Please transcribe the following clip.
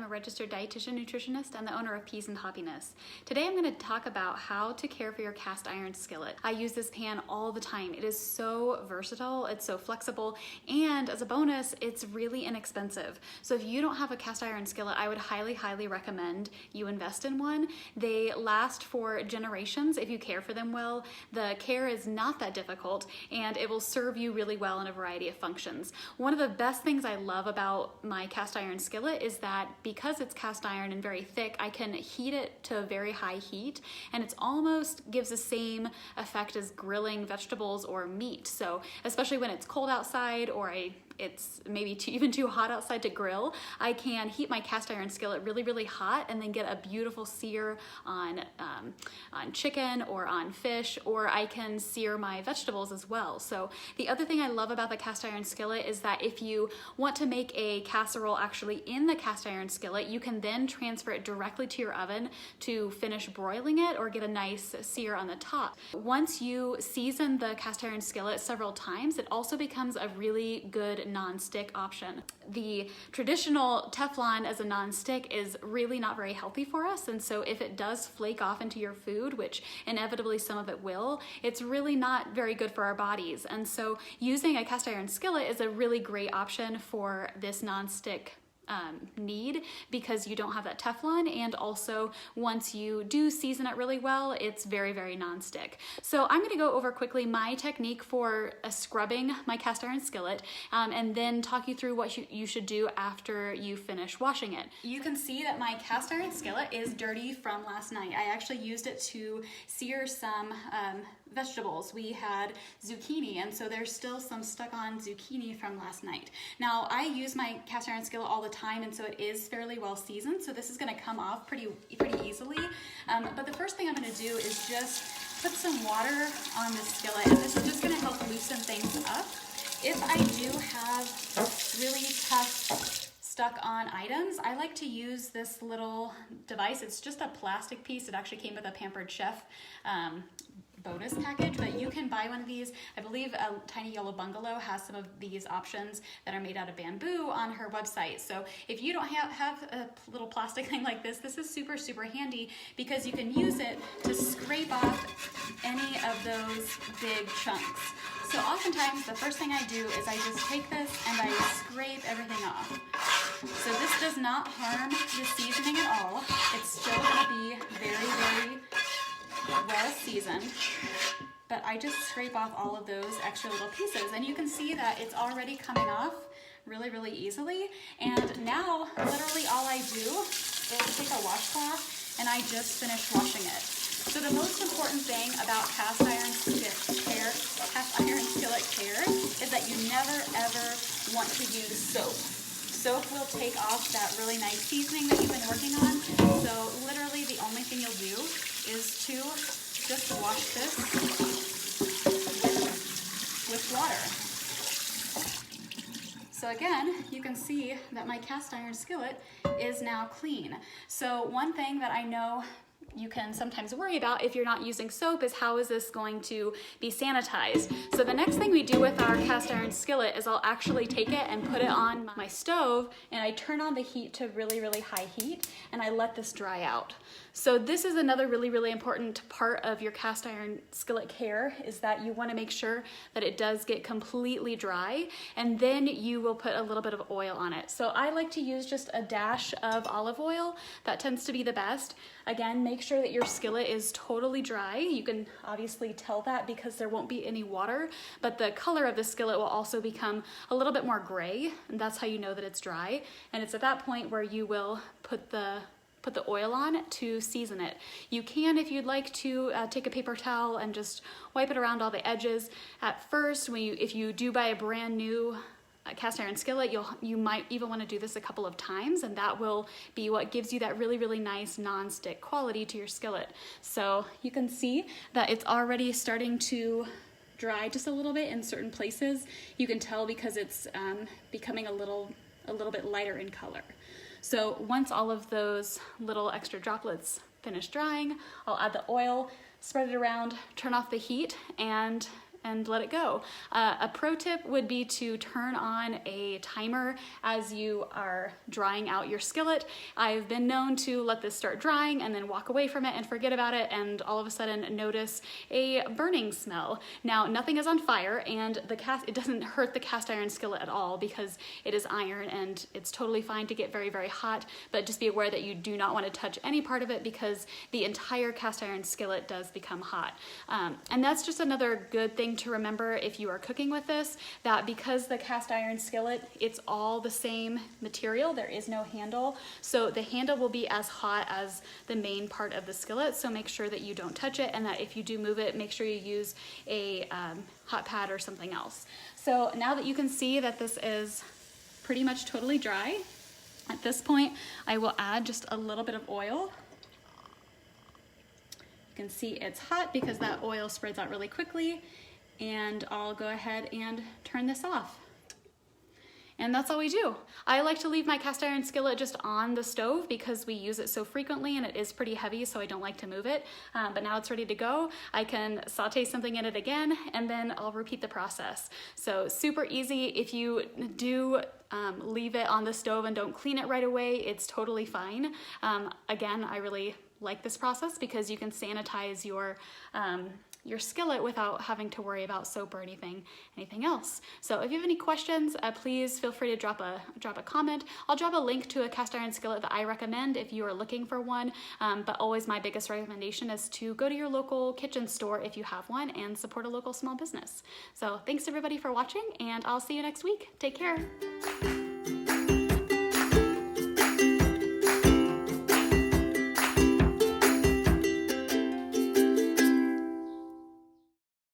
registered dietitian nutritionist and the owner of Peas and Happiness. Today I'm going to talk about how to care for your cast iron skillet. I use this pan all the time. It is so versatile, it's so flexible, and as a bonus, it's really inexpensive. So if you don't have a cast iron skillet, I would highly recommend you invest in one. They last for generations if you care for them well. The care is not that difficult, and it will serve you really well in a variety of functions. One of the best things I love about my cast iron skillet is that because it's cast iron and very thick, I can heat it to a very high heat, and it's almost gives the same effect as grilling vegetables or meat. So especially when it's cold outside or it's maybe even too hot outside to grill, I can heat my cast iron skillet really hot and then get a beautiful sear on chicken or on fish, or I can sear my vegetables as well. So the other thing I love about the cast iron skillet is that if you want to make a casserole actually in the cast iron skillet, you can then transfer it directly to your oven to finish broiling it or get a nice sear on the top. Once you season the cast iron skillet several times, it also becomes a really good non-stick option. The traditional Teflon as a non-stick is really not very healthy for us, and so if it does flake off into your food, which inevitably some of it will, it's really not very good for our bodies. And so using a cast iron skillet is a really great option for this non-stick need, because you don't have that Teflon, and also once you do season it really well, it's very non-stick. So I'm going to go over quickly my technique for scrubbing my cast iron skillet, and then talk you through what you should do after you finish washing it. You can see that my cast iron skillet is dirty from last night. I actually used it to sear some vegetables. We had zucchini, and so there's still some stuck on zucchini from last night. Now, I use my cast iron skillet all the time, and so it is fairly well seasoned, so this is going to come off pretty easily. But the first thing I'm going to do is just put some water on this skillet, and this is just going to help loosen things up. If I do have really tough stuck on items, I like to use this little device. It's just a plastic piece. It actually came with a Pampered Chef bonus package, but you can buy one of these. I believe a Tiny Yellow Bungalow has some of these options that are made out of bamboo on her website. So if you don't have a little plastic thing like this, this is super handy, because you can use it to scrape off any of those big chunks. So oftentimes the first thing I do is I just take this and I scrape everything off. So this does not harm the seasoning at all. It's still going to be very well seasoned, but I just scrape off all of those extra little pieces, and you can see that it's already coming off really easily. And now literally all I do is take a washcloth and I just finish washing it. So the most important thing about cast iron skillet care is that you never ever want to use soap. Soap will take off that really nice seasoning that you've been working on. So literally the only thing you'll do is to just wash this with water. So again, you can see that my cast iron skillet is now clean. So one thing that I know you can sometimes worry about if you're not using soap is, how is this going to be sanitized? So the next thing we do with our cast iron skillet is I'll actually take it and put it on my stove, and I turn on the heat to really high heat, and I let this dry out. So this is another really important part of your cast iron skillet care, is that you want to make sure that it does get completely dry, and then you will put a little bit of oil on it. So I like to use just a dash of olive oil. That tends to be the best. Again, make sure that your skillet is totally dry. You can obviously tell that because there won't be any water, but the color of the skillet will also become a little bit more gray, and that's how you know that it's dry. And it's at that point where you will put the oil on to season it. You can, if you'd like to, take a paper towel and just wipe it around all the edges. At first, if you do buy a brand new cast iron skillet, you might even want to do this a couple of times, and that will be what gives you that really nice non-stick quality to your skillet. So you can see that it's already starting to dry just a little bit in certain places. You can tell because it's becoming a little bit lighter in color. So once all of those little extra droplets finish drying, I'll add the oil, spread it around, turn off the heat, and and let it go. A pro tip would be to turn on a timer as you are drying out your skillet. I've been known to let this start drying and then walk away from it and forget about it, and all of a sudden notice a burning smell. Now, nothing is on fire, and it doesn't hurt the cast iron skillet at all because it is iron, and it's totally fine to get very, very hot, but just be aware that you do not want to touch any part of it because the entire cast iron skillet does become hot. And that's just another good thing to remember if you are cooking with this, that because the cast iron skillet, it's all the same material, there is no handle, so the handle will be as hot as the main part of the skillet, so make sure that you don't touch it, and that if you do move it, make sure you use a hot pad or something else. So now that you can see that this is pretty much totally dry, at this point I will add just a little bit of oil. You can see it's hot because that oil spreads out really quickly, and I'll go ahead and turn this off. And that's all we do. I like to leave my cast iron skillet just on the stove because we use it so frequently and it is pretty heavy, so I don't like to move it. But now it's ready to go. I can saute something in it again, and then I'll repeat the process. So super easy. If you do leave it on the stove and don't clean it right away, it's totally fine. Again, I really like this process because you can sanitize your skillet without having to worry about soap or anything else. So if you have any questions, please feel free to drop a comment. I'll drop a link to a cast iron skillet that I recommend if you are looking for one, but always my biggest recommendation is to go to your local kitchen store if you have one and support a local small business. So thanks everybody for watching, and I'll see you next week. Take care.